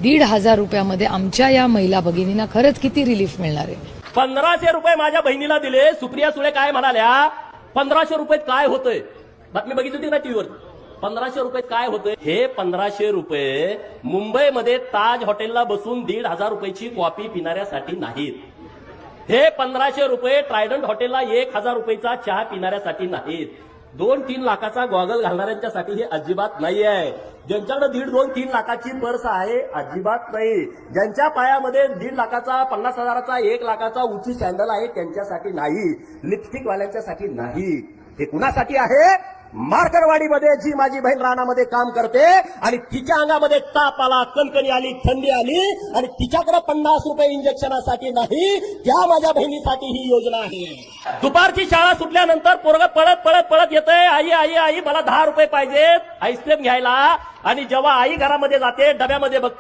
1,500 रुपयामध्ये आमच्या या महिला भगिनींना खरंच किती रिलीफ मिळणार आहे? 1500 रुपये माझ्या बहिणीला दिले. सुप्रिया सुळे काय म्हणाल्या, 1500 रुपयात काय होतंय? बातमी बघितली होती ना टीव्हीवर. 1500 रुपयात काय होतंय? हे 1500 रुपये मुंबईमध्ये ताज हॉटेलला बसून 1,500 रुपयाची कॉफी पिणाऱ्यासाठी नाहीत. हे 1500 रुपये ट्रायडंट हॉटेलला 1,000 रुपयाचा चहा पिणाऱ्यासाठी नाहीत. 2-3 लाखाचा गॉगल घालणाऱ्यांच्यासाठी हे अजिबात नाही आहे. ज्यांच्याकडे 1.5-2-3 लाखाची पर्स आहे अजिबात नाही. ज्यांच्या पायामध्ये 1.5 लाखाचा 50,000चा 1 लाखाचा उंची सॅन्डल आहे त्यांच्यासाठी नाही. लिपस्टिक वाल्यांच्यासाठी नाही. हे कुणासाठी आहे? मार्करवाडीमध्ये जी माझी बहीण राणामध्ये काम करते आणि तिच्या अंगामध्ये ताप आला, कणकणी आली, थंडी आली आणि तिच्याकडे 50 रुपये इंजेक्शनासाठी नाही, त्या माझ्या बहिणीसाठी ही योजना आहे. दुपारची शाळा सुटल्यानंतर पोरग पळत येतंय, आई आई आई मला 10 रुपये पाहिजेत आईस्क्रीम घ्यायला. आणि जेव्हा आई घरामध्ये जाते डब्यामध्ये बघते